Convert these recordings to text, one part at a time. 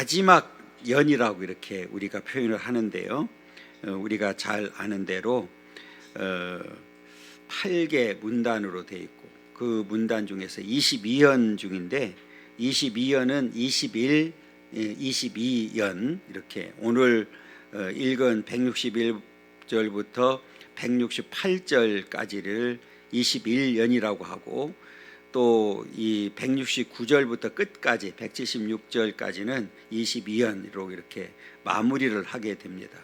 마지막 연이라고 이렇게 우리가 표현을 하는데요. 우리가 잘 아는 대로 8개 문단으로 되어 있고 그 문단 중에서 22연 중인데 22연은 21, 22연 이렇게 오늘 읽은 161절부터 168절까지를 21연이라고 하고 또 이 169절부터 끝까지 176절까지는 22연으로 이렇게 마무리를 하게 됩니다.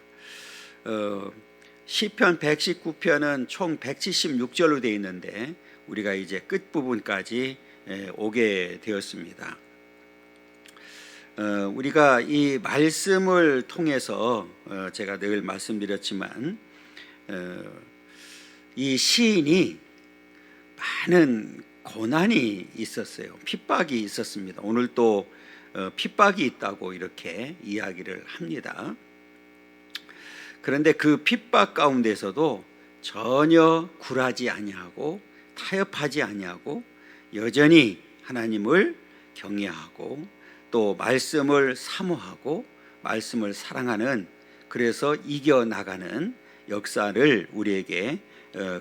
시편 119편은 총 176절로 되어 있는데 우리가 이제 끝부분까지 오게 되었습니다. 우리가 이 말씀을 통해서 제가 늘 말씀드렸지만 이 시인이 많은 고난이 있었어요. 핍박이 있었습니다. 오늘 또 핍박이 있다고 이렇게 이야기를 합니다. 그런데 그 핍박 가운데서도 전혀 굴하지 아니하고 타협하지 아니하고 여전히 하나님을 경외하고 또 말씀을 사모하고 말씀을 사랑하는, 그래서 이겨나가는 역사를 우리에게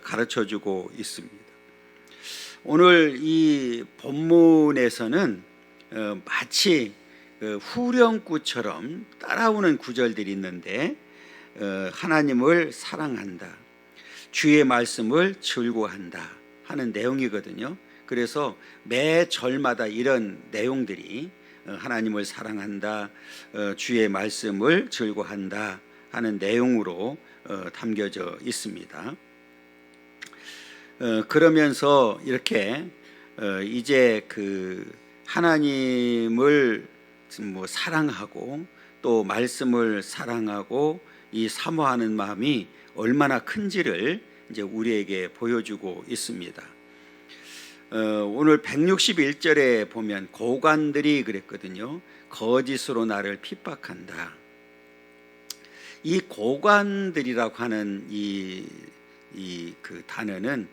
가르쳐주고 있습니다. 오늘 이 본문에서는 마치 후렴구처럼 따라오는 구절들이 있는데 하나님을 사랑한다, 주의 말씀을 즐거워한다 하는 내용이거든요. 그래서 매 절마다 이런 내용들이 하나님을 사랑한다, 주의 말씀을 즐거워한다 하는 내용으로 담겨져 있습니다. 그러면서 이렇게 이제 그 하나님을 사랑하고 또 말씀을 사랑하고 이 사모하는 마음이 얼마나 큰지를 이제 우리에게 보여주고 있습니다. 오늘 161절에 보면 고관들이 그랬거든요. 거짓으로 나를 핍박한다. 이 고관들이라고 하는 그 단어는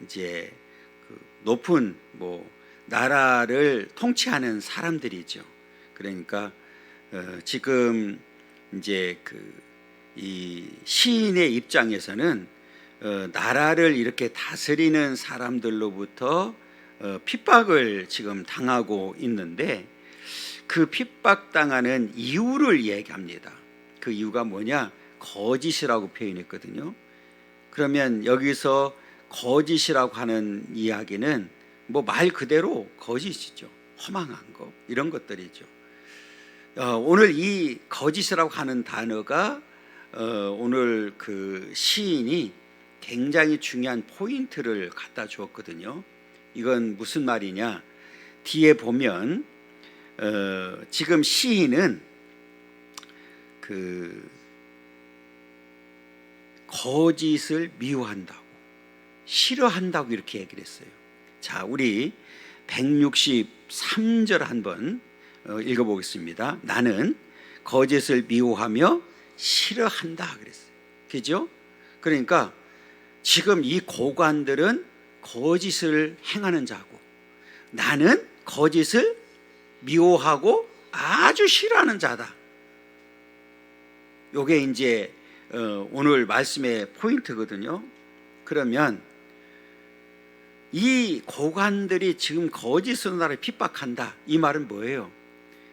이제 그 높은 나라를 통치하는 사람들이죠. 그러니까 지금 이제 이 시인의 입장에서는 나라를 이렇게 다스리는 사람들로부터 핍박을 지금 당하고 있는데 그 핍박당하는 이유를 얘기합니다. 그 이유가 뭐냐? 거짓이라고 표현했거든요. 그러면 여기서 거짓이라고 하는 이야기는 말 그대로 거짓이죠. 허망한 거, 이런 것들이죠. 오늘 이 거짓이라고 하는 단어가 오늘 그 시인이 굉장히 중요한 포인트를 갖다 주었거든요. 이건 무슨 말이냐? 뒤에 보면 지금 시인은 그 거짓을 미워한다고, 싫어한다고 이렇게 얘기를 했어요. 자, 우리 163절 한번 읽어보겠습니다. 나는 거짓을 미워하며 싫어한다 그랬어요. 그죠? 그러니까 지금 이 고관들은 거짓을 행하는 자고 나는 거짓을 미워하고 아주 싫어하는 자다. 요게 이제 오늘 말씀의 포인트거든요. 그러면 이 고관들이 지금 거짓으로 나를 핍박한다, 이 말은 뭐예요?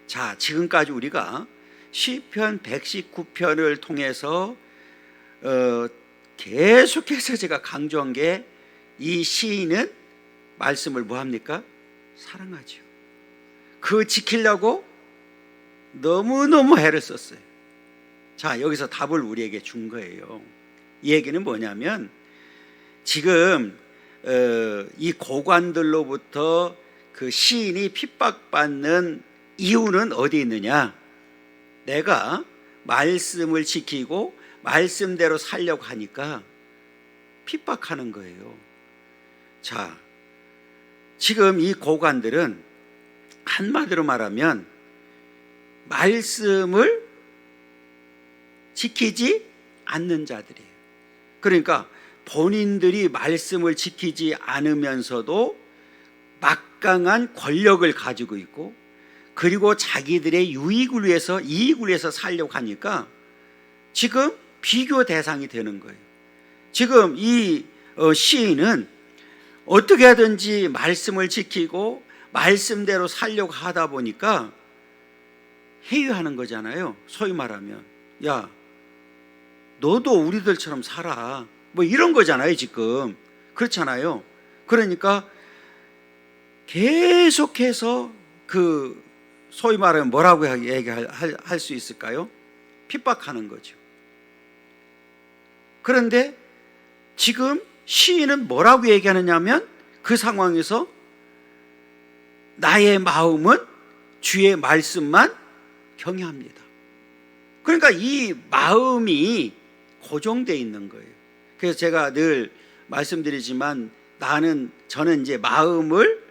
자, 지금까지 우리가 시편 119편을 통해서 계속해서 제가 강조한 게 이 시인은 말씀을 뭐합니까? 사랑하죠. 그거 지키려고 너무너무 애를 썼어요. 자, 여기서 답을 우리에게 준 거예요. 이 얘기는 뭐냐면 지금 이 고관들로부터 그 시인이 핍박받는 이유는 어디 있느냐? 내가 말씀을 지키고 말씀대로 살려고 하니까 핍박하는 거예요. 자, 지금 이 고관들은 한마디로 말하면 말씀을 지키지 않는 자들이에요. 그러니까 본인들이 말씀을 지키지 않으면서도 막강한 권력을 가지고 있고 그리고 자기들의 유익을 위해서, 이익을 위해서 살려고 하니까 지금 비교 대상이 되는 거예요. 지금 이 시인은 어떻게 하든지 말씀을 지키고 말씀대로 살려고 하다 보니까 회유하는 거잖아요. 소위 말하면 야, 너도 우리들처럼 살아, 뭐 이런 거잖아요. 지금 그렇잖아요. 그러니까 계속해서 그 소위 말하면 뭐라고 얘기할 수 있을까요? 핍박하는 거죠. 그런데 지금 시인은 뭐라고 얘기하느냐면 그 상황에서 나의 마음은 주의 말씀만 경외합니다. 그러니까 이 마음이 고정되어 있는 거예요. 그래서 제가 늘 말씀드리지만 저는 이제 마음을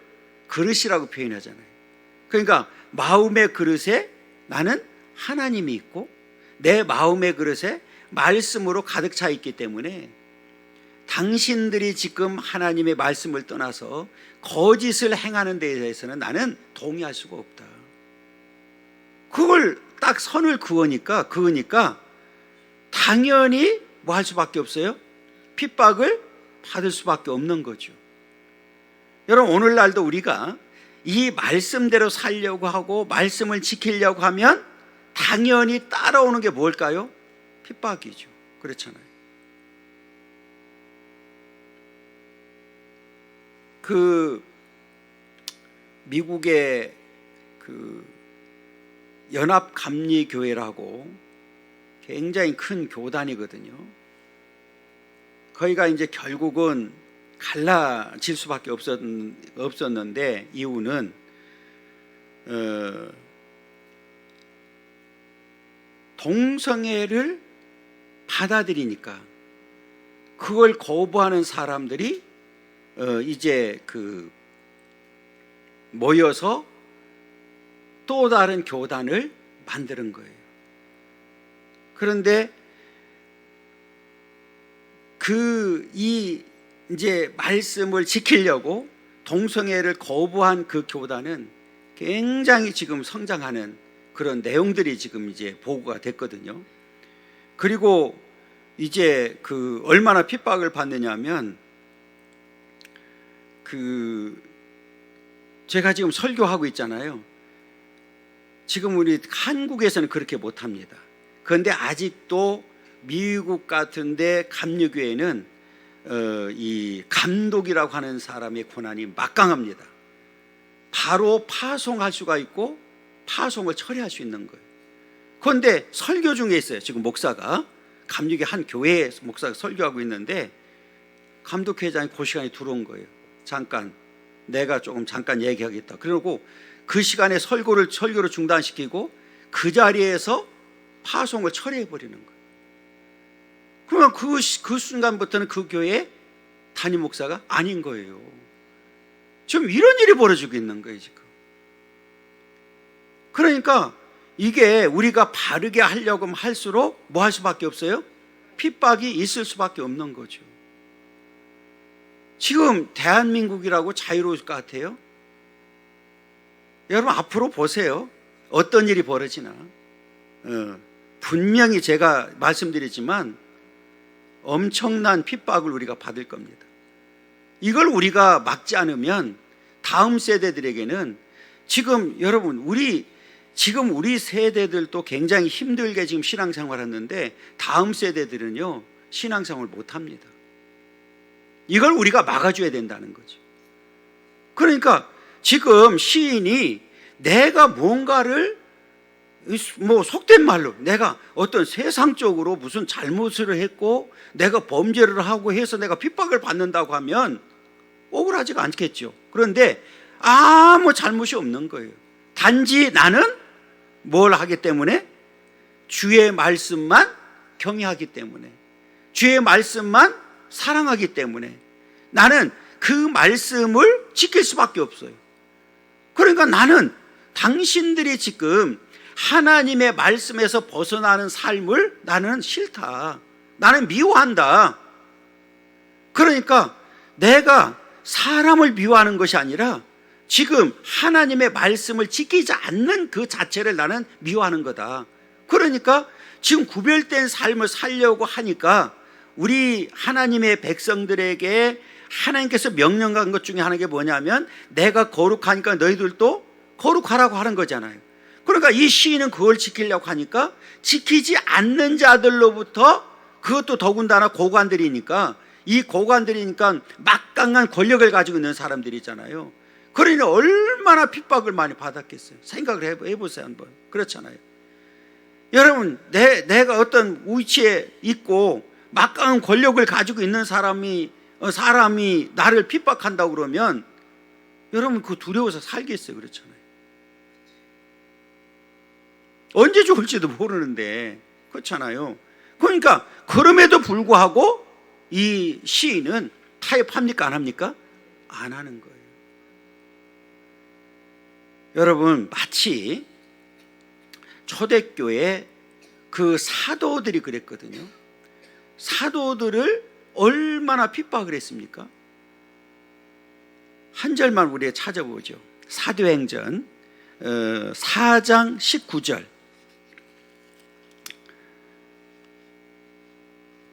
그릇이라고 표현하잖아요. 그러니까 마음의 그릇에 나는 하나님이 있고 내 마음의 그릇에 말씀으로 가득 차 있기 때문에 당신들이 지금 하나님의 말씀을 떠나서 거짓을 행하는 데에 대해서는 나는 동의할 수가 없다. 그걸 딱 선을 그으니까 당연히 뭐 할 수밖에 없어요? 핍박을 받을 수밖에 없는 거죠. 여러분, 오늘날도 우리가 이 말씀대로 살려고 하고 말씀을 지키려고 하면 당연히 따라오는 게 뭘까요? 핍박이죠. 그렇잖아요. 그 미국의 그 연합감리교회라고 굉장히 큰 교단이거든요. 거기가 이제 결국은 갈라질 수밖에 없었는데 이유는 동성애를 받아들이니까 그걸 거부하는 사람들이 이제 그 모여서 또 다른 교단을 만드는 거예요. 그런데 이제 말씀을 지키려고 동성애를 거부한 그 교단은 굉장히 지금 성장하는 그런 내용들이 지금 이제 보고가 됐거든요. 그리고 이제 그 얼마나 핍박을 받느냐면 제가 지금 설교하고 있잖아요. 지금 우리 한국에서는 그렇게 못합니다. 그런데 아직도 미국 같은데 감리교회는 이 감독이라고 하는 사람의 권한이 막강합니다. 바로 파송할 수가 있고 파송을 처리할 수 있는 거예요. 그런데 설교 중에 있어요. 지금 목사가 감리교회 한 교회에 목사가 설교하고 있는데 감독회장이 그 시간에 들어온 거예요. 내가 잠깐 얘기하겠다. 그리고 그 시간에 설교를 중단시키고 그 자리에서 파송을 처리해 버리는 거예요. 그러면 그 순간부터는 그 교회 담임 목사가 아닌 거예요. 지금 이런 일이 벌어지고 있는 거예요, 지금. 그러니까 이게 우리가 바르게 하려고 할수록 뭐 할 수밖에 없어요? 핍박이 있을 수밖에 없는 거죠. 지금 대한민국이라고 자유로울 것 같아요? 여러분 앞으로 보세요. 어떤 일이 벌어지나. 분명히 제가 말씀드리지만 엄청난 핍박을 우리가 받을 겁니다. 이걸 우리가 막지 않으면 다음 세대들에게는 지금 여러분 우리 세대들도 굉장히 힘들게 지금 신앙생활 하는데 다음 세대들은요 신앙생활을 못합니다. 이걸 우리가 막아줘야 된다는 거죠. 그러니까 지금 시인이 내가 뭔가를 속된 말로 내가 어떤 세상적으로 무슨 잘못을 했고 내가 범죄를 하고 해서 내가 핍박을 받는다고 하면 억울하지가 않겠죠. 그런데 아무 잘못이 없는 거예요. 단지 나는 뭘 하기 때문에? 주의 말씀만 경외하기 때문에, 주의 말씀만 사랑하기 때문에 나는 그 말씀을 지킬 수밖에 없어요. 그러니까 나는 당신들이 지금 하나님의 말씀에서 벗어나는 삶을 나는 싫다. 나는 미워한다. 그러니까 내가 사람을 미워하는 것이 아니라 지금 하나님의 말씀을 지키지 않는 그 자체를 나는 미워하는 거다. 그러니까 지금 구별된 삶을 살려고 하니까 우리 하나님의 백성들에게 하나님께서 명령한 것 중에 하나가 뭐냐면 내가 거룩하니까 너희들도 거룩하라고 하는 거잖아요. 그러니까 이 시인은 그걸 지키려고 하니까 지키지 않는 자들로부터, 그것도 더군다나 고관들이니까, 이 고관들이니까 막강한 권력을 가지고 있는 사람들이잖아요. 그러니 얼마나 핍박을 많이 받았겠어요. 생각을 해보세요 한번. 그렇잖아요. 여러분, 내가 어떤 위치에 있고 막강한 권력을 가지고 있는 사람이 나를 핍박한다고 그러면 여러분 그 두려워서 살겠어요. 그렇잖아요. 언제 죽을지도 모르는데, 그렇잖아요. 그러니까 그럼에도 불구하고 이 시인은 타협합니까? 안 합니까? 안 하는 거예요. 여러분, 마치 초대교회 그 사도들이 그랬거든요. 사도들을 얼마나 핍박을 했습니까? 한 절만 우리가 찾아보죠. 사도행전 4장 19절,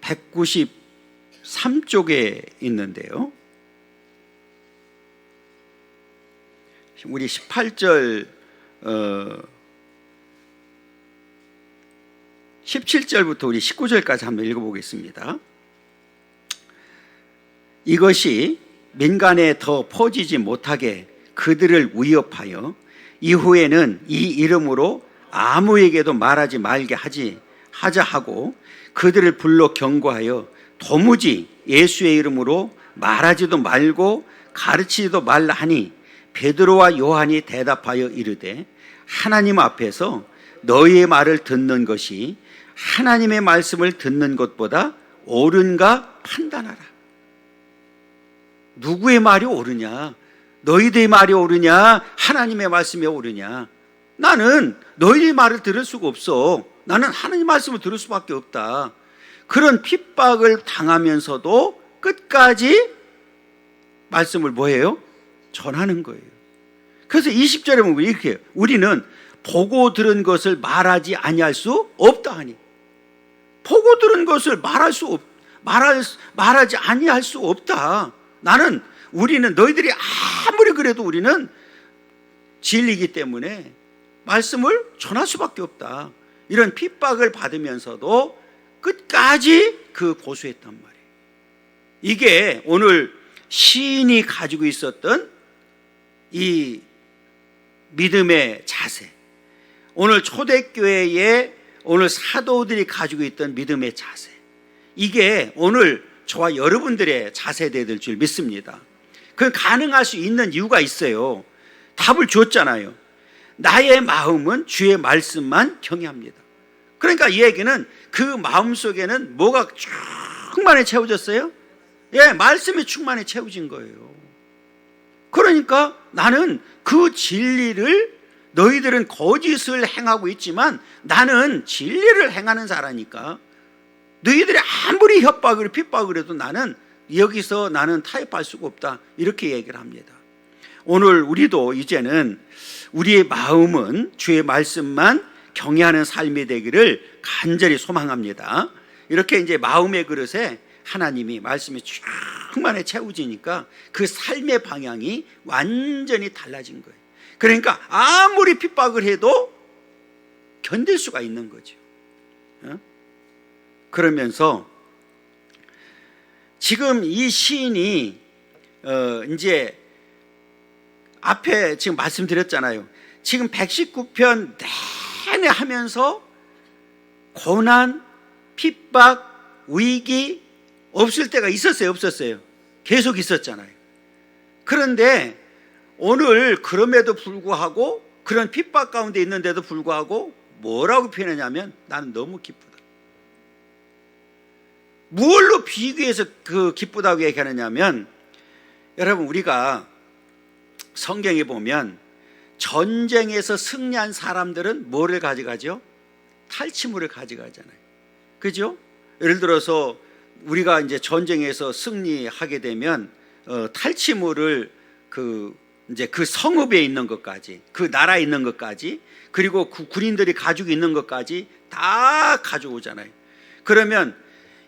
193쪽에 있는데요. 우리 18절 17절부터 우리 19절까지 한번 읽어보겠습니다. 이것이 민간에 더 퍼지지 못하게 그들을 위협하여 이후에는 이 이름으로 아무에게도 말하지 말게 하자 하고 그들을 불러 경고하여 도무지 예수의 이름으로 말하지도 말고 가르치지도 말라 하니 베드로와 요한이 대답하여 이르되 하나님 앞에서 너희의 말을 듣는 것이 하나님의 말씀을 듣는 것보다 옳은가 판단하라. 누구의 말이 옳으냐? 너희들의 말이 옳으냐? 하나님의 말씀이 옳으냐? 나는 너희의 말을 들을 수가 없어. 나는 하나님 말씀을 들을 수밖에 없다. 그런 핍박을 당하면서도 끝까지 말씀을 뭐예요? 전하는 거예요. 그래서 20절에 보면 이렇게 해요. 우리는 보고 들은 것을 말하지 아니할 수 없다 하니, 보고 들은 것을 말하지 아니할 수 없다. 우리는 너희들이 아무리 그래도 우리는 진리이기 때문에 말씀을 전할 수밖에 없다. 이런 핍박을 받으면서도 끝까지 그 고수했단 말이에요. 이게 오늘 시인이 가지고 있었던 이 믿음의 자세, 오늘 초대교회의 오늘 사도들이 가지고 있던 믿음의 자세, 이게 오늘 저와 여러분들의 자세가 될 줄 믿습니다. 그건 가능할 수 있는 이유가 있어요. 답을 줬잖아요. 나의 마음은 주의 말씀만 경외합니다. 그러니까 이 얘기는 그 마음 속에는 뭐가 충만히 채워졌어요? 예, 말씀이 충만히 채워진 거예요. 그러니까 나는 그 진리를, 너희들은 거짓을 행하고 있지만 나는 진리를 행하는 자라니까 너희들이 아무리 협박을 핍박을 해도 나는 여기서 나는 타협할 수가 없다. 이렇게 얘기를 합니다. 오늘 우리도 이제는 우리의 마음은 주의 말씀만 경외하는 삶이 되기를 간절히 소망합니다. 이렇게 이제 마음의 그릇에 하나님이 말씀이 충만히 채워지니까 그 삶의 방향이 완전히 달라진 거예요. 그러니까 아무리 핍박을 해도 견딜 수가 있는 거죠. 그러면서 지금 이 시인이 이제 앞에 지금 말씀드렸잖아요. 지금 119편 내내 하면서 고난, 핍박, 위기 없을 때가 있었어요? 없었어요? 계속 있었잖아요. 그런데 오늘 그럼에도 불구하고, 그런 핍박 가운데 있는데도 불구하고 뭐라고 표현하냐면 나는 너무 기쁘다. 무엇로 비교해서 그 기쁘다고 얘기하느냐면, 여러분 우리가 성경에 보면 전쟁에서 승리한 사람들은 뭐를 가져가죠? 탈취물을 가져가잖아요. 그죠? 예를 들어서 우리가 이제 전쟁에서 승리하게 되면 탈취물을 이제 그 성읍에 있는 것까지, 그 나라에 있는 것까지, 그리고 그 군인들이 가지고 있는 것까지 다 가져오잖아요. 그러면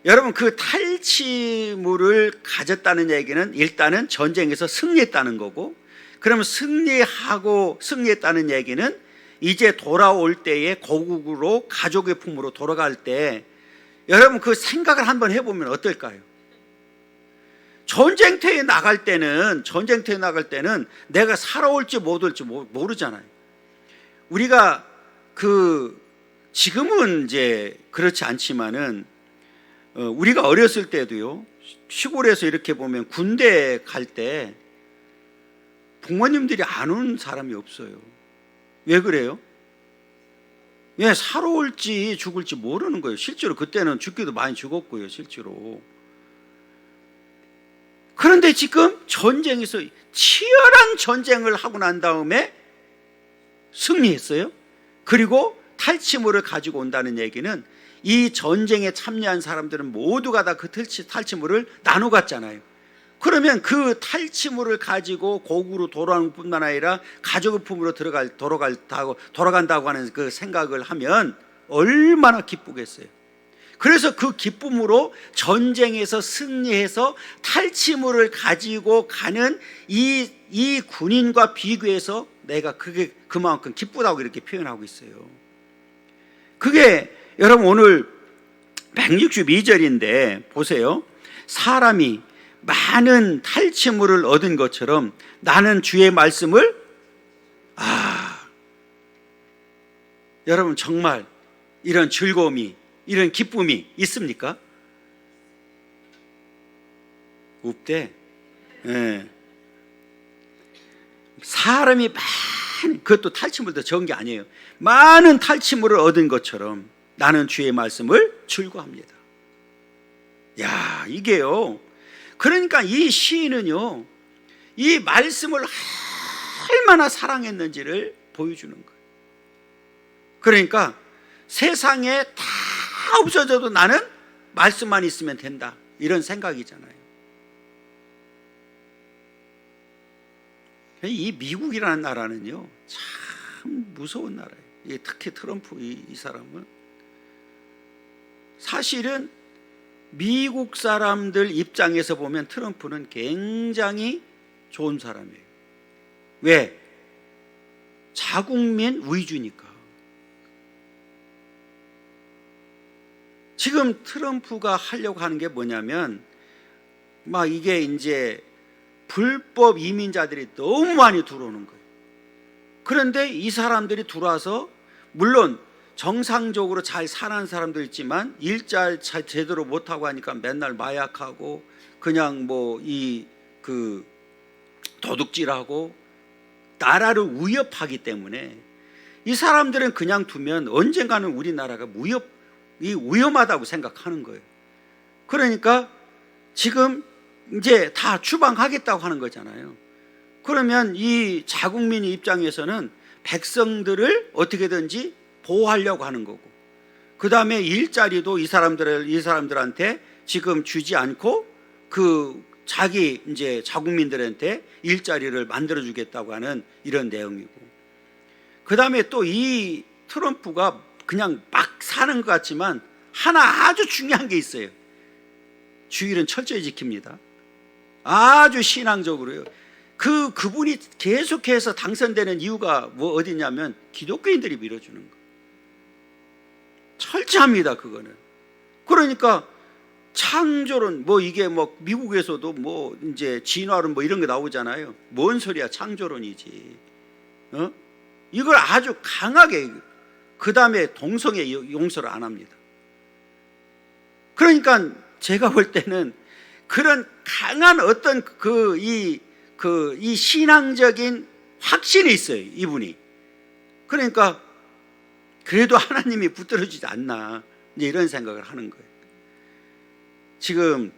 여러분, 그 탈취물을 가졌다는 얘기는 일단은 전쟁에서 승리했다는 거고, 그러면 승리했다는 얘기는 이제 돌아올 때에 고국으로 가족의 품으로 돌아갈 때, 여러분 그 생각을 한번 해보면 어떨까요? 전쟁터에 나갈 때는 내가 살아올지 못 올지 모르잖아요. 우리가 지금은 이제 그렇지 않지만은 우리가 어렸을 때도요, 시골에서 이렇게 보면 군대 갈 때 부모님들이 안 오는 사람이 없어요. 왜 그래요? 왜? 살아올지 죽을지 모르는 거예요. 실제로 그때는 죽기도 많이 죽었고요, 실제로. 그런데 지금 전쟁에서 치열한 전쟁을 하고 난 다음에 승리했어요. 그리고 탈취물을 가지고 온다는 얘기는 이 전쟁에 참여한 사람들은 모두가 다 그 탈취물을 나눠 갔잖아요. 그러면 그 탈취물을 가지고 고국으로 돌아오는 뿐만 아니라 가족의 품으로 돌아간다고 하는 그 생각을 하면 얼마나 기쁘겠어요. 그래서 그 기쁨으로 전쟁에서 승리해서 탈취물을 가지고 가는 이 군인과 비교해서 내가 그게 그만큼 기쁘다고 이렇게 표현하고 있어요. 그게 여러분 오늘 162절인데 보세요. 사람이 많은 탈취물을 얻은 것처럼 나는 주의 말씀을 여러분 정말 이런 즐거움이, 이런 기쁨이 있습니까? 없대. 예. 사람이 많은, 그것도 탈취물도 적은 게 아니에요. 많은 탈취물을 얻은 것처럼 나는 주의 말씀을 즐거워합니다. 야, 이게요. 그러니까 이 시인은요, 이 말씀을 얼마나 사랑했는지를 보여주는 거예요. 그러니까 세상에 다 없어져도 나는 말씀만 있으면 된다, 이런 생각이잖아요. 이 미국이라는 나라는요 참 무서운 나라예요. 특히 트럼프 이 사람은 사실은 미국 사람들 입장에서 보면 트럼프는 굉장히 좋은 사람이에요. 왜? 자국민 위주니까. 지금 트럼프가 하려고 하는 게 뭐냐면 막 이게 이제 불법 이민자들이 너무 많이 들어오는 거예요. 그런데 이 사람들이 들어와서 물론 정상적으로 잘 사는 사람도 있지만 일잘 제대로 못하고 하니까 맨날 마약하고 그냥 도둑질하고 나라를 위협하기 때문에 이 사람들은 그냥 두면 언젠가는 우리나라가 위험하다고 생각하는 거예요. 그러니까 지금 이제 다 추방하겠다고 하는 거잖아요. 그러면 이 자국민 입장에서는 백성들을 어떻게든지 보호하려고 하는 거고, 그 다음에 일자리도 이 사람들한테 지금 주지 않고 자기 이제 자국민들한테 일자리를 만들어주겠다고 하는 이런 내용이고, 그 다음에 또 이 트럼프가 그냥 막 사는 것 같지만 하나 아주 중요한 게 있어요. 주일은 철저히 지킵니다. 아주 신앙적으로요. 그분이 계속해서 당선되는 이유가 어디냐면 기독교인들이 밀어주는 거. 철저합니다, 그거는. 그러니까 창조론 이게 미국에서도 이제 진화론 이런 거 나오잖아요. 뭔 소리야, 창조론이지. 이걸 아주 강하게, 그 다음에 동성애 용서를 안 합니다. 그러니까 제가 볼 때는 그런 강한 어떤 이 신앙적인 확신이 있어요, 이분이. 그러니까 그래도 하나님이 붙들어주지 않나, 이제 이런 생각을 하는 거예요. 지금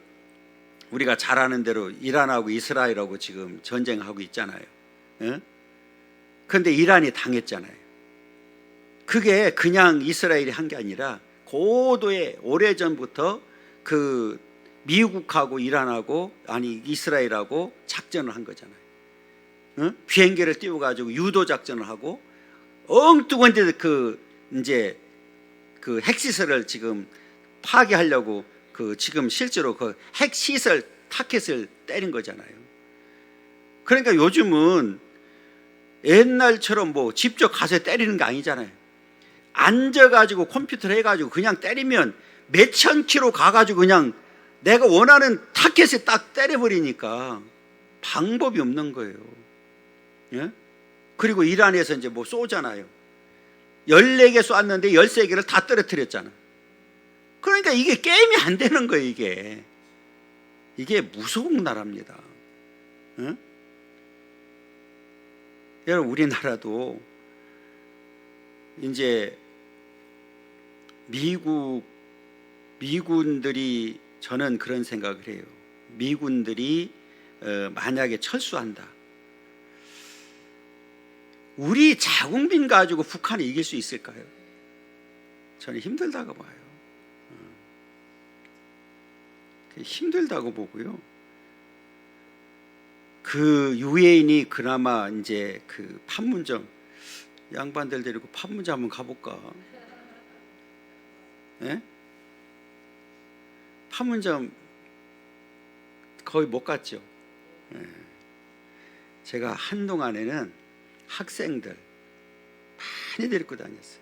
우리가 잘 아는 대로 이란하고 이스라엘하고 지금 전쟁하고 있잖아요. 그런데 이란이 당했잖아요. 그게 그냥 이스라엘이 한 게 아니라 고도의 오래전부터 미국하고 이란하고 이스라엘하고 작전을 한 거잖아요. 비행기를 띄워가지고 유도 작전을 하고 엉뚱한 데 이제 그 핵시설을 지금 파괴하려고 지금 실제로 그 핵시설 타켓을 때린 거잖아요. 그러니까 요즘은 옛날처럼 뭐 직접 가서 때리는 게 아니잖아요. 앉아가지고 컴퓨터를 해가지고 그냥 때리면 몇천 킬로 가가지고 그냥 내가 원하는 타켓에 딱 때려버리니까 방법이 없는 거예요. 예? 그리고 이란에서 이제 뭐 쏘잖아요. 14개 쐈는데 13개를 다 떨어뜨렸잖아. 그러니까 이게 게임이 안 되는 거예요. 이게 무서운 나라입니다. 예? 여러분, 우리나라도 이제 미군들이, 저는 그런 생각을 해요. 미군들이 만약에 철수한다, 우리 자국민 가지고 북한이 이길 수 있을까요? 저는 힘들다고 봐요. 힘들다고 보고요. 그 유엔이 그나마 이제 그 판문점, 양반들 데리고 판문점 한번 가볼까? 예? 판문점 거의 못 갔죠. 예. 제가 한동안에는 학생들 많이 데리고 다녔어요.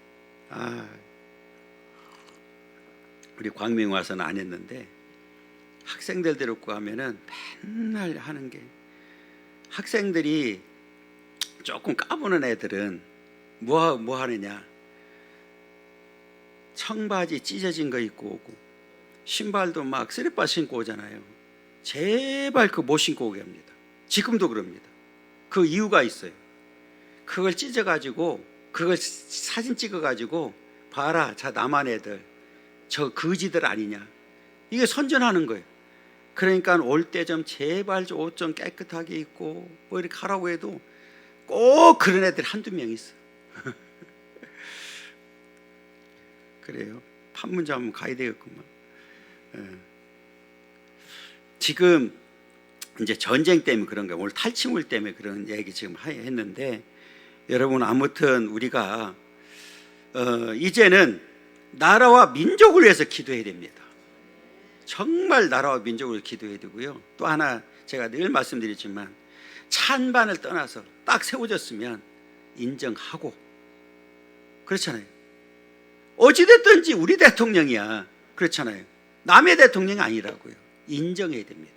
우리 광명 와서는 안 했는데 학생들 데리고 가면은 맨날 하는 게, 학생들이 조금 까부는 애들은 뭐 하느냐, 청바지 찢어진 거 입고 오고 신발도 막 쓰레빠 신고 오잖아요. 제발 그거 못 신고 오게 합니다. 지금도 그럽니다. 그 이유가 있어요. 그걸 찢어가지고 그걸 사진 찍어가지고 봐라, 자 남한 애들 저 거지들 아니냐, 이게 선전하는 거예요. 그러니까 올 때 좀 제발 옷 좀 깨끗하게 입고 뭐 이렇게 하라고 해도 꼭 그런 애들 한두 명 있어. 그래요. 판문점 한번 가야 되겠구만. 지금 이제 전쟁 때문에 그런 거예요. 오늘 탈침울 때문에 그런 얘기 지금 했는데, 여러분 아무튼 우리가 이제는 나라와 민족을 위해서 기도해야 됩니다. 정말 나라와 민족을 기도해야 되고요. 또 하나 제가 늘 말씀드리지만, 찬반을 떠나서 딱 세워졌으면 인정하고, 그렇잖아요. 어찌됐든지 우리 대통령이야, 그렇잖아요. 남의 대통령이 아니라고요. 인정해야 됩니다.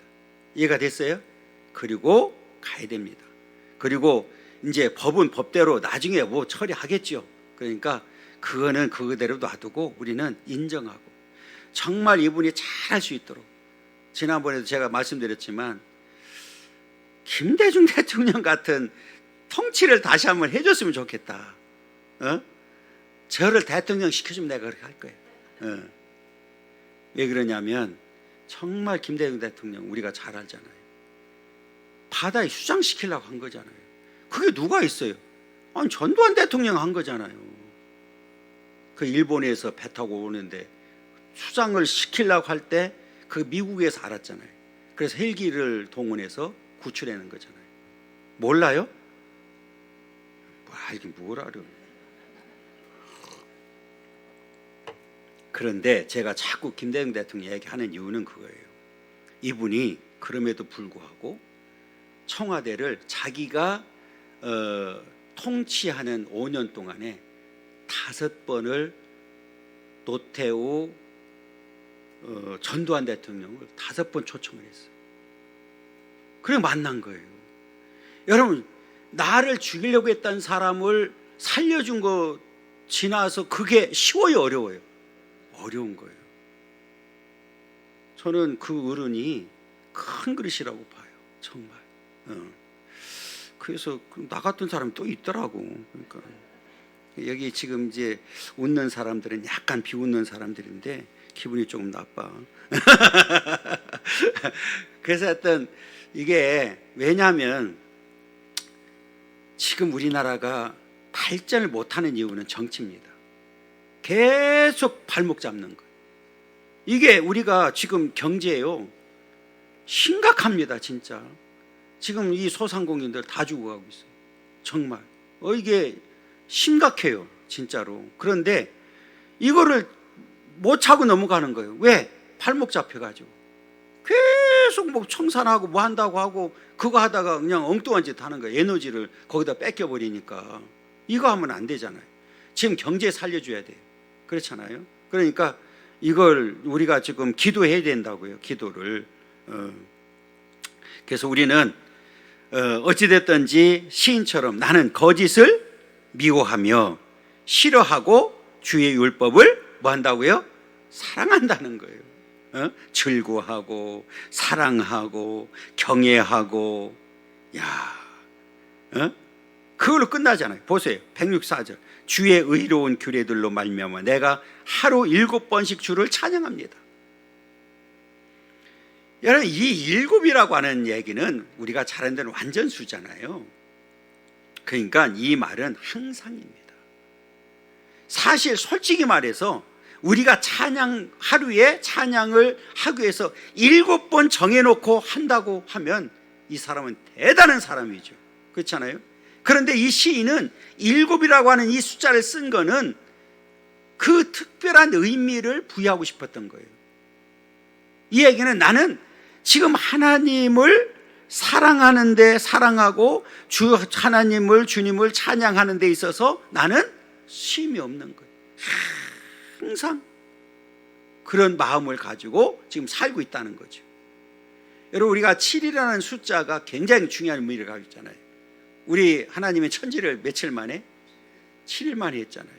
이해가 됐어요? 그리고 가야 됩니다. 그리고 이제 법은 법대로 나중에 뭐 처리하겠죠. 그러니까 그거는 그거대로 놔두고 우리는 인정하고 정말 이분이 잘할 수 있도록, 지난번에도 제가 말씀드렸지만 김대중 대통령 같은 통치를 다시 한번 해줬으면 좋겠다. 저를 대통령 시켜주면 내가 그렇게 할 거예요. 왜 그러냐면 정말 김대중 대통령 우리가 잘 알잖아요. 바다에 수장시키려고 한 거잖아요. 그게 누가 있어요? 아니, 전두환 대통령 한 거잖아요. 그 일본에서 배 타고 오는데 수장을 시키려고 할 때 그 미국에서 알았잖아요. 그래서 헬기를 동원해서 구출해낸 거잖아요. 몰라요? 이게 뭘 알아? 그런데 제가 자꾸 김대중 대통령 얘기하는 이유는 그거예요. 이분이 그럼에도 불구하고 청와대를 자기가 통치하는 5년 동안에 5번을 노태우, 전두환 대통령을 5번 초청을 했어요. 그래 만난 거예요. 여러분, 나를 죽이려고 했던 사람을 살려준 거 지나서 그게 쉬워요, 어려워요? 어려운 거예요. 저는 그 어른이 큰 그릇이라고 봐요. 정말. 그래서 나 같은 사람이 또 있더라고. 그러니까 여기 지금 이제 웃는 사람들은 약간 비웃는 사람들인데 기분이 조금 나빠. 그래서 하여튼 이게 왜냐하면 지금 우리나라가 발전을 못하는 이유는 정치입니다. 계속 발목 잡는 거예요. 이게 우리가 지금 경제예요. 심각합니다, 진짜. 지금 이 소상공인들 다 죽어가고 있어요. 정말 이게 심각해요, 진짜로. 그런데 이거를 못 차고 넘어가는 거예요. 왜? 발목 잡혀가지고 계속 뭐 청산하고 뭐 한다고 하고 그거 하다가 그냥 엉뚱한 짓 하는 거예요. 에너지를 거기다 뺏겨버리니까. 이거 하면 안 되잖아요. 지금 경제 살려줘야 돼요. 그렇잖아요. 그러니까 이걸 우리가 지금 기도해야 된다고요. 기도를. 그래서 우리는 어찌됐든지 시인처럼 나는 거짓을 미워하며 싫어하고 주의 율법을 뭐 한다고요? 사랑한다는 거예요. 즐거워하고 사랑하고 경외하고. 그걸로 끝나잖아요. 보세요. 164절. 주의 의로운 규례들로 말미암아 내가 하루 7번씩 주를 찬양합니다. 여러분, 이 7이라고 하는 얘기는 우리가 잘 아는 데는 완전수잖아요. 그러니까 이 말은 항상입니다. 사실 솔직히 말해서 우리가 하루에 찬양을 하기 위해서 7번 정해놓고 한다고 하면 이 사람은 대단한 사람이죠. 그렇잖아요. 그런데 이 시인은 7이라고 하는 이 숫자를 쓴 거는 그 특별한 의미를 부여하고 싶었던 거예요. 이 얘기는 나는 지금 하나님을 사랑하는데, 사랑하고 주님을 찬양하는 데 있어서 나는 쉼이 없는 거예요. 항상 그런 마음을 가지고 지금 살고 있다는 거죠. 여러분, 우리가 7이라는 숫자가 굉장히 중요한 의미를 가지고 있잖아요. 우리 하나님의 천지를 며칠 만에? 7일 만에 했잖아요.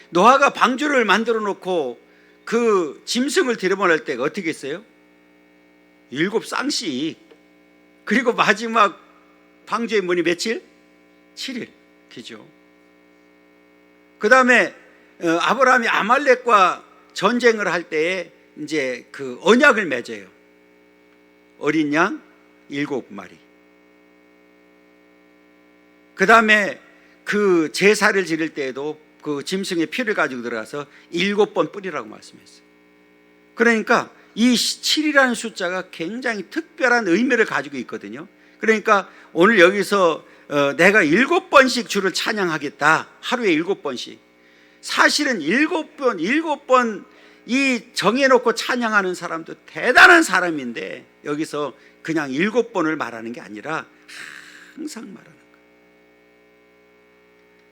노아가 방주를 만들어 놓고 그 짐승을 들여보낼 때가 어떻게 했어요? 7쌍씩. 그리고 마지막 방주의 문이 며칠? 7일. 그죠? 그 다음에 아브라함이 아말렉과 전쟁을 할 때에 이제 그 언약을 맺어요. 어린 양 7마리. 그 다음에 그 제사를 지낼 때에도 그 짐승의 피를 가지고 들어가서 7번 뿌리라고 말씀했어요. 그러니까 이 7이라는 숫자가 굉장히 특별한 의미를 가지고 있거든요. 그러니까 오늘 여기서 내가 7번씩 주를 찬양하겠다. 하루에 7번씩. 사실은 7번 이 정해놓고 찬양하는 사람도 대단한 사람인데 여기서 그냥 7번을 말하는 게 아니라 항상 말하는 거예요.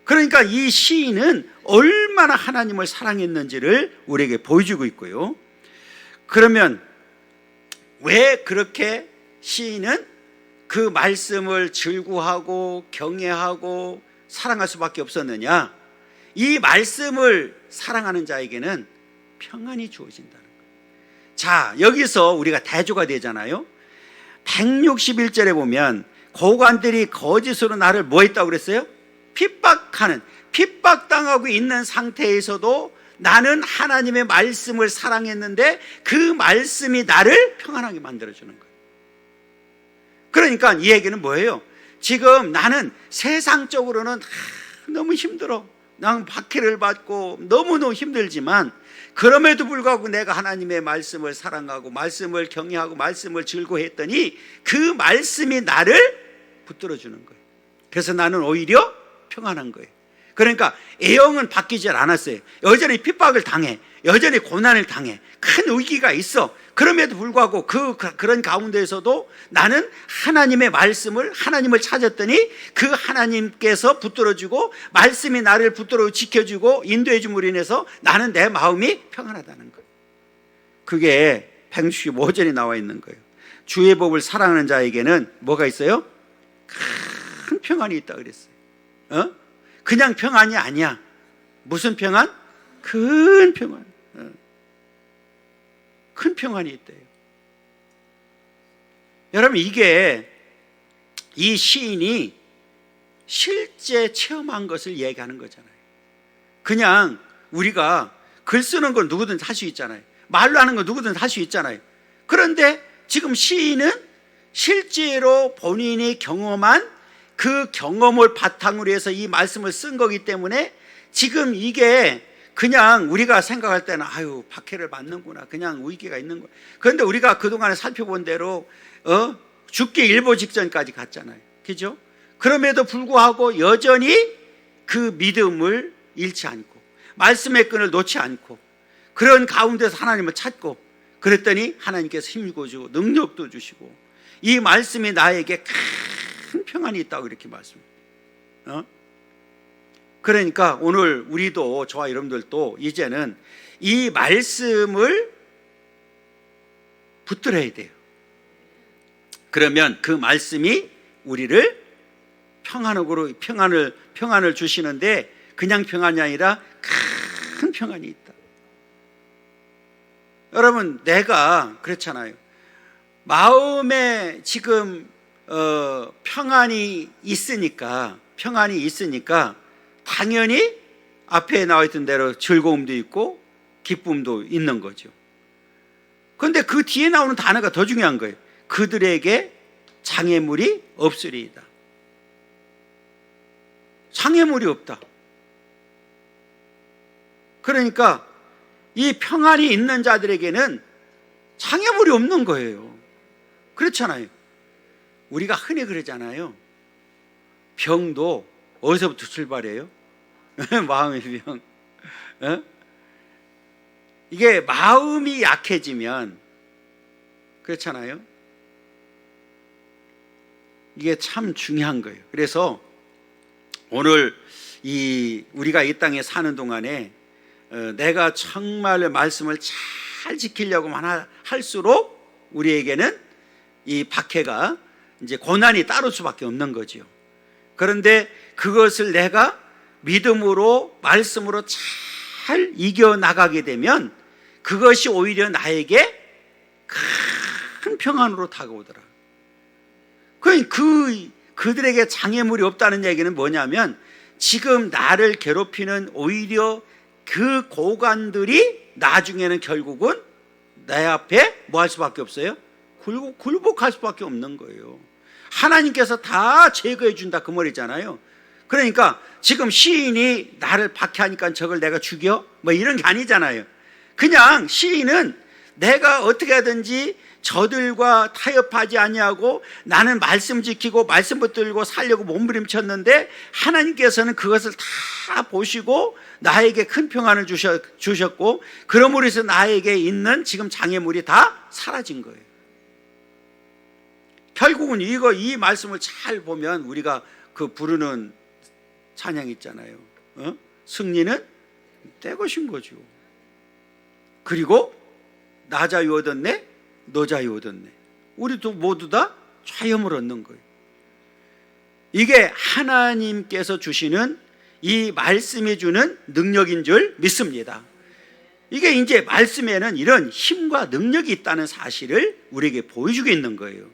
그러니까 이 시인은 얼마나 하나님을 사랑했는지를 우리에게 보여주고 있고요. 그러면 왜 그렇게 시인은 그 말씀을 즐거워하고 경외하고 사랑할 수밖에 없었느냐? 이 말씀을 사랑하는 자에게는 평안이 주어진다는 거예요. 자, 여기서 우리가 대조가 되잖아요. 161절에 보면 고관들이 거짓으로 나를 뭐 했다고 그랬어요? 핍박당하고 있는 상태에서도 나는 하나님의 말씀을 사랑했는데 그 말씀이 나를 평안하게 만들어주는 거예요. 그러니까 이 얘기는 뭐예요? 지금 나는 세상적으로는 너무 힘들어. 난 박해를 받고 너무너무 힘들지만 그럼에도 불구하고 내가 하나님의 말씀을 사랑하고 말씀을 경외하고 말씀을 즐거워했더니 그 말씀이 나를 붙들어주는 거예요. 그래서 나는 오히려 평안한 거예요. 그러니까 애형은 바뀌지 않았어요. 여전히 핍박을 당해, 여전히 고난을 당해, 큰 위기가 있어. 그럼에도 불구하고 그런 가운데에서도 나는 하나님의 하나님을 찾았더니 그 하나님께서 붙들어주고 말씀이 나를 붙들어 지켜주고 인도해 줌으로 인해서 나는 내 마음이 평안하다는 거예요. 그게 165절이 나와 있는 거예요. 주의 법을 사랑하는 자에게는 뭐가 있어요? 큰 평안이 있다 그랬어요. 그냥 평안이 아니야. 무슨 평안? 큰 평안. 큰 평안이 있대요. 여러분, 이게 이 시인이 실제 체험한 것을 얘기하는 거잖아요. 그냥 우리가 글 쓰는 건 누구든 할 수 있잖아요. 말로 하는 건 누구든 할 수 있잖아요. 그런데 지금 시인은 실제로 본인이 경험한 그 경험을 바탕으로 해서 이 말씀을 쓴 거기 때문에 지금 이게 그냥 우리가 생각할 때는 아유 박해를 받는구나, 그냥 위기가 있는 거야. 그런데 우리가 그동안에 살펴본 대로 죽기 일보 직전까지 갔잖아요. 그죠? 그럼에도 불구하고 여전히 그 믿음을 잃지 않고 말씀의 끈을 놓지 않고 그런 가운데서 하나님을 찾고 그랬더니 하나님께서 힘을 주고 능력도 주시고 이 말씀이 나에게 큰 평안이 있다고 이렇게 말씀합니다. 그러니까 오늘 우리도 저와 여러분들도 이제는 이 말씀을 붙들어야 돼요. 그러면 그 말씀이 우리를 평안을 주시는데 그냥 평안이 아니라 큰 평안이 있다. 여러분, 내가 그렇잖아요. 마음에 지금 평안이 있으니까 당연히 앞에 나와 있던 대로 즐거움도 있고 기쁨도 있는 거죠. 그런데 그 뒤에 나오는 단어가 더 중요한 거예요. 그들에게 장애물이 없으리이다. 장애물이 없다. 그러니까 이 평안이 있는 자들에게는 장애물이 없는 거예요. 그렇잖아요. 우리가 흔히 그러잖아요. 병도 어디서부터 출발해요? 마음의 병. 이게 마음이 약해지면 그렇잖아요. 이게 참 중요한 거예요. 그래서 오늘 우리가 이 땅에 사는 동안에 내가 정말 말씀을 잘 지키려고만 할수록 우리에게는 이 박해가 이제 고난이 따를 수밖에 없는 거죠. 그런데 그것을 내가 믿음으로 말씀으로 잘 이겨나가게 되면 그것이 오히려 나에게 큰 평안으로 다가오더라. 그들에게 장애물이 없다는 얘기는 뭐냐면 지금 나를 괴롭히는 오히려 그 고관들이 나중에는 결국은 내 앞에 뭐 할 수밖에 없어요? 굴복할 수밖에 없는 거예요. 하나님께서 다 제거해 준다 그 말이잖아요. 그러니까 지금 시인이 나를 박해하니까 저걸 내가 죽여? 뭐 이런 게 아니잖아요. 그냥 시인은 내가 어떻게 하든지 저들과 타협하지 아니하고 나는 말씀 지키고 말씀 붙들고 살려고 몸부림쳤는데 하나님께서는 그것을 다 보시고 나에게 큰 평안을 주셨고 그러므로 해서 나에게 있는 지금 장애물이 다 사라진 거예요. 결국은 이 말씀을 잘 보면 우리가 그 부르는 찬양 있잖아요. 승리는 때 것인 거죠. 그리고 나 자유 얻었네, 너 자유 얻었네. 우리도 모두 다 자유함을 얻는 거예요. 이게 하나님께서 주시는 이 말씀이 주는 능력인 줄 믿습니다. 이게 이제 말씀에는 이런 힘과 능력이 있다는 사실을 우리에게 보여주고 있는 거예요.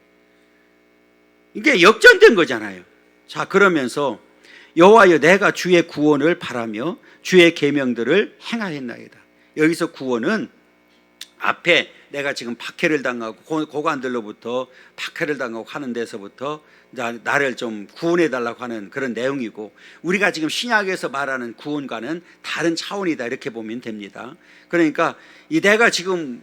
이게 역전된 거잖아요. 자, 그러면서 여호와여 내가 주의 구원을 바라며 주의 계명들을 행하였나이다. 여기서 구원은 앞에 내가 지금 박해를 당하고 고관들로부터 박해를 당하고 하는 데서부터 나를 좀 구원해 달라고 하는 그런 내용이고 우리가 지금 신약에서 말하는 구원과는 다른 차원이다 이렇게 보면 됩니다. 그러니까 내가 지금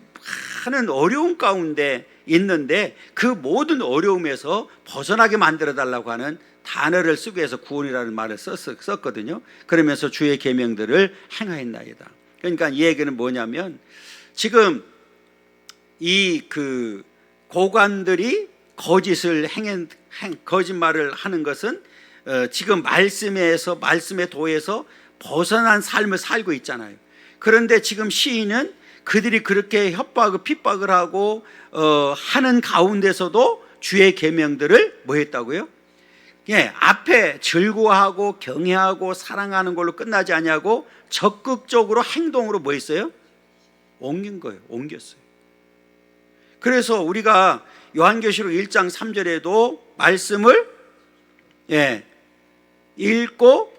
하는 어려움 가운데 있는데 그 모든 어려움에서 벗어나게 만들어 달라고 하는 단어를 쓰기 위해서 구원이라는 말을 썼거든요. 그러면서 주의 계명들을 행하였나이다. 그러니까 이 얘기는 뭐냐면 지금 그 고관들이 거짓말을 하는 것은 지금 말씀에 도에서 벗어난 삶을 살고 있잖아요. 그런데 지금 시인은 그들이 그렇게 핍박을 하고 하는 가운데서도 주의 계명들을 뭐 했다고요? 예, 앞에 즐거워하고 경외하고 사랑하는 걸로 끝나지 않냐고 적극적으로 행동으로 뭐 했어요? 옮긴 거예요. 옮겼어요. 그래서 우리가 요한계시록 1장 3절에도 말씀을 읽고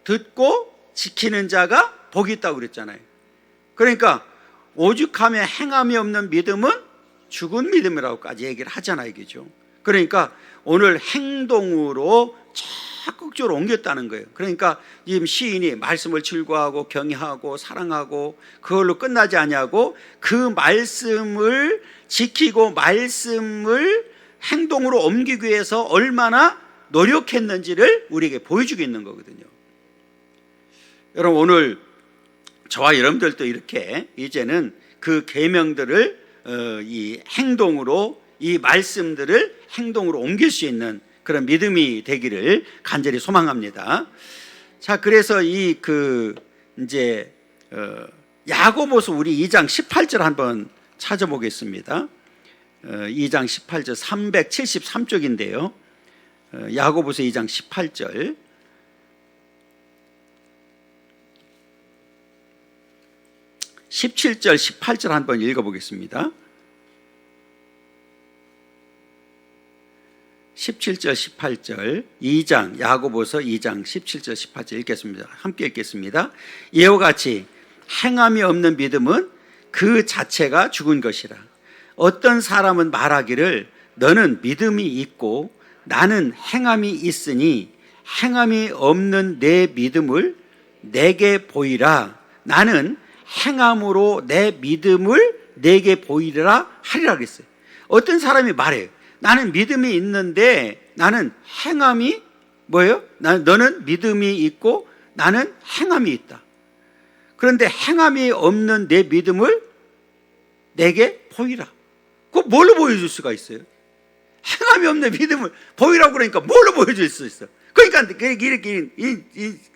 듣고 지키는 자가 복이 있다고 그랬잖아요. 그러니까 오죽하며 행함이 없는 믿음은 죽은 믿음이라고까지 얘기를 하잖아요. 그죠? 그러니까 오늘 행동으로 적극적으로 옮겼다는 거예요. 그러니까 지금 시인이 말씀을 즐거워하고 경외하고 사랑하고 그걸로 끝나지 않냐고 그 말씀을 지키고 말씀을 행동으로 옮기기 위해서 얼마나 노력했는지를 우리에게 보여주고 있는 거거든요. 여러분, 오늘 저와 여러분들도 이렇게 이제는 그 계명들을 이 행동으로, 이 말씀들을 행동으로 옮길 수 있는 그런 믿음이 되기를 간절히 소망합니다. 자, 그래서 이제 야고보서 우리 2장 18절 한번 찾아보겠습니다. 2장 18절 373쪽인데요. 야고보서 2장 18절. 17절 18절 한번 읽어보겠습니다. 17절 18절 2장 야고보서 2장 17절 18절 읽겠습니다. 함께 읽겠습니다. 이와 같이 행함이 없는 믿음은 그 자체가 죽은 것이라. 어떤 사람은 말하기를 너는 믿음이 있고 나는 행함이 있으니 행함이 없는 내 믿음을 내게 보이라. 나는 행함으로 내 믿음을 내게 보이라 하리라 그랬어요. 어떤 사람이 말해요. 나는 믿음이 있는데 나는 행함이 뭐예요? 너는 믿음이 있고 나는 행함이 있다. 그런데 행함이 없는 내 믿음을 내게 보이라. 그거 뭘로 보여줄 수가 있어요? 행함이 없는 믿음을 보이라고 그러니까 뭘로 보여줄 수 있어? 그러니까 이렇게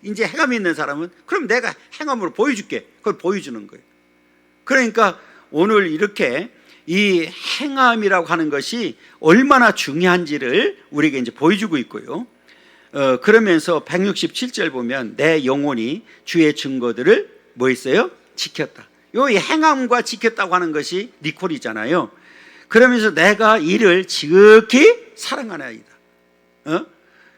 이제 행함이 있는 사람은 그럼 내가 행함으로 보여줄게. 그걸 보여주는 거예요. 그러니까 오늘 이렇게 이 행함이라고 하는 것이 얼마나 중요한지를 우리에게 이제 보여주고 있고요. 그러면서 167절 보면 내 영혼이 주의 증거들을 뭐 있어요? 지켰다. 이 행함과 지켰다고 하는 것이 니콜이잖아요. 그러면서 내가 이를 지극히 사랑하나이다.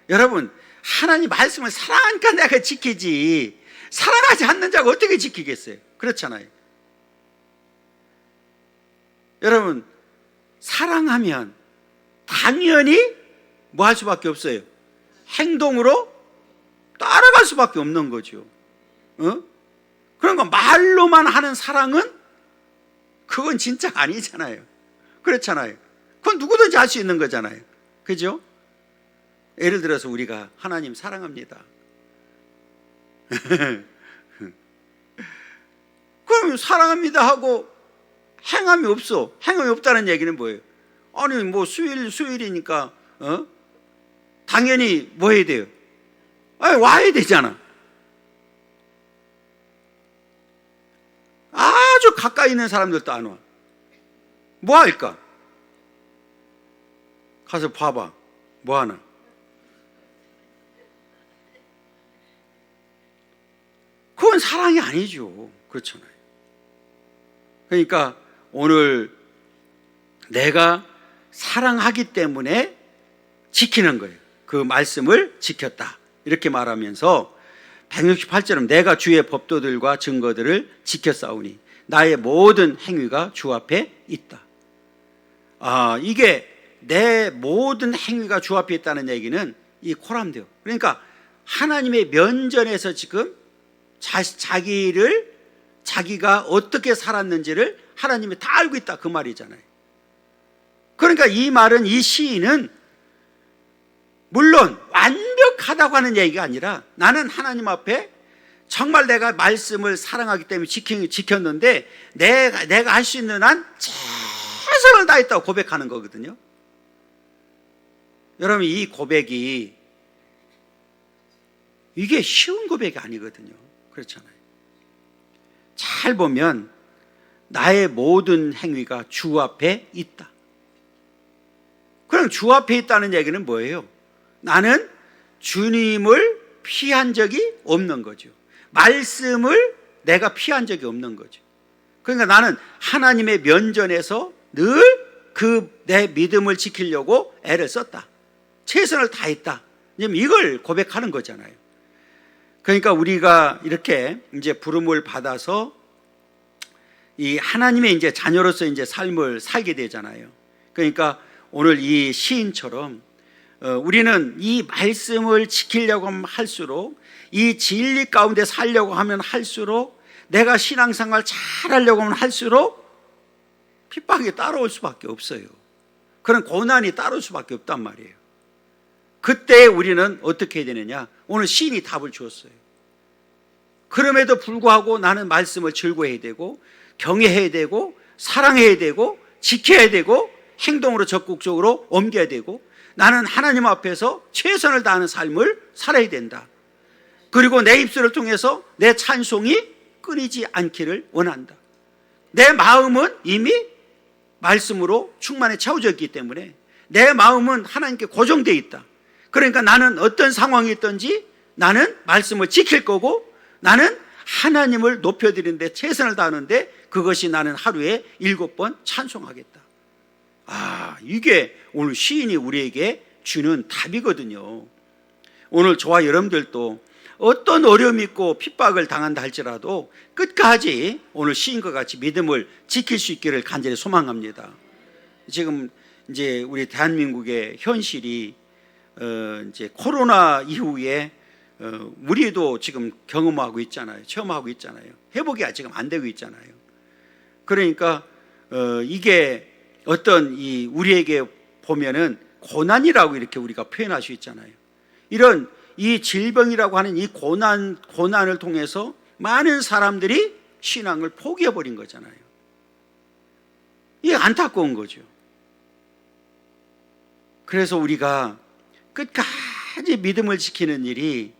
여러분, 하나님 말씀을 사랑하니까 내가 지키지, 사랑하지 않는 자가 어떻게 지키겠어요? 그렇잖아요. 여러분, 사랑하면 당연히 뭐 할 수밖에 없어요? 행동으로 따라갈 수밖에 없는 거죠. 그러니까 말로만 하는 사랑은 그건 진짜 아니잖아요. 그렇잖아요. 그건 누구든지 할 수 있는 거잖아요. 그죠? 예를 들어서 우리가 하나님 사랑합니다. 그럼 사랑합니다 하고 행함이 없어. 행함이 없다는 얘기는 뭐예요? 아니 뭐 수요일이니까 당연히 뭐 해야 돼요? 와야 되잖아. 아주 가까이 있는 사람들도 안 와. 뭐 할까? 가서 봐봐. 뭐 하나? 그건 사랑이 아니죠. 그렇잖아요. 그러니까 오늘 내가 사랑하기 때문에 지키는 거예요. 그 말씀을 지켰다. 이렇게 말하면서 168절은 내가 주의 법도들과 증거들을 지켰사오니 나의 모든 행위가 주 앞에 있다. 이게 내 모든 행위가 주 앞에 있다는 얘기는 이 코람데오. 그러니까 하나님의 면전에서 지금 자기가 어떻게 살았는지를 하나님이 다 알고 있다 그 말이잖아요. 그러니까 이 말은, 이 시인은 물론 완벽하다고 하는 얘기가 아니라 나는 하나님 앞에 정말 내가 말씀을 사랑하기 때문에 지켰는데 내가 할 수 있는 한 최선을 다했다고 고백하는 거거든요. 여러분, 이 고백이 이게 쉬운 고백이 아니거든요. 그렇잖아요. 잘 보면 나의 모든 행위가 주 앞에 있다. 그럼 주 앞에 있다는 얘기는 뭐예요? 나는 주님을 피한 적이 없는 거죠. 말씀을 내가 피한 적이 없는 거죠. 그러니까 나는 하나님의 면전에서 늘 내 믿음을 지키려고 애를 썼다. 최선을 다했다. 이걸 고백하는 거잖아요. 그러니까 우리가 이렇게 이제 부름을 받아서 이 하나님의 이제 자녀로서 이제 삶을 살게 되잖아요. 그러니까 오늘 이 시인처럼 우리는 이 말씀을 지키려고 하면 할수록, 이 진리 가운데 살려고 하면 할수록, 내가 신앙생활 잘하려고 하면 할수록 핍박이 따라올 수밖에 없어요. 그런 고난이 따를 수밖에 없단 말이에요. 그때 우리는 어떻게 해야 되느냐? 오늘 시인이 답을 주었어요. 그럼에도 불구하고 나는 말씀을 즐거워해야 되고 경외해야 되고 사랑해야 되고 지켜야 되고 행동으로 적극적으로 옮겨야 되고 나는 하나님 앞에서 최선을 다하는 삶을 살아야 된다. 그리고 내 입술을 통해서 내 찬송이 끊이지 않기를 원한다. 내 마음은 이미 말씀으로 충만에 채워져 있기 때문에 내 마음은 하나님께 고정되어 있다. 그러니까 나는 어떤 상황이 있든지 나는 말씀을 지킬 거고 나는 하나님을 높여드리는데 최선을 다하는데 그것이 나는 하루에 7번 찬송하겠다. 이게 오늘 시인이 우리에게 주는 답이거든요. 오늘 저와 여러분들도 어떤 어려움이 있고 핍박을 당한다 할지라도 끝까지 오늘 시인과 같이 믿음을 지킬 수 있기를 간절히 소망합니다. 지금 이제 우리 대한민국의 현실이 이제 코로나 이후에 우리도 지금 경험하고 있잖아요. 체험하고 있잖아요. 회복이 지금 안 되고 있잖아요. 그러니까 이게 어떤 우리에게 보면은 고난이라고 이렇게 우리가 표현할 수 있잖아요. 이런 이 질병이라고 하는 이 고난을 통해서 많은 사람들이 신앙을 포기해버린 거잖아요. 이게 안타까운 거죠. 그래서 우리가 끝까지 믿음을 지키는 일이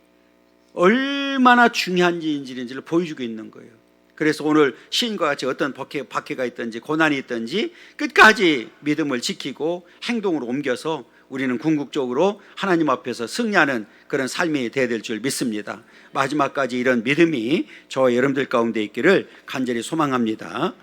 얼마나 중요한지를 보여주고 있는 거예요. 그래서 오늘 시인과 같이 어떤 박해가 있든지 고난이 있든지 끝까지 믿음을 지키고 행동으로 옮겨서 우리는 궁극적으로 하나님 앞에서 승리하는 그런 삶이 되어야 될 줄 믿습니다. 마지막까지 이런 믿음이 저와 여러분들 가운데 있기를 간절히 소망합니다.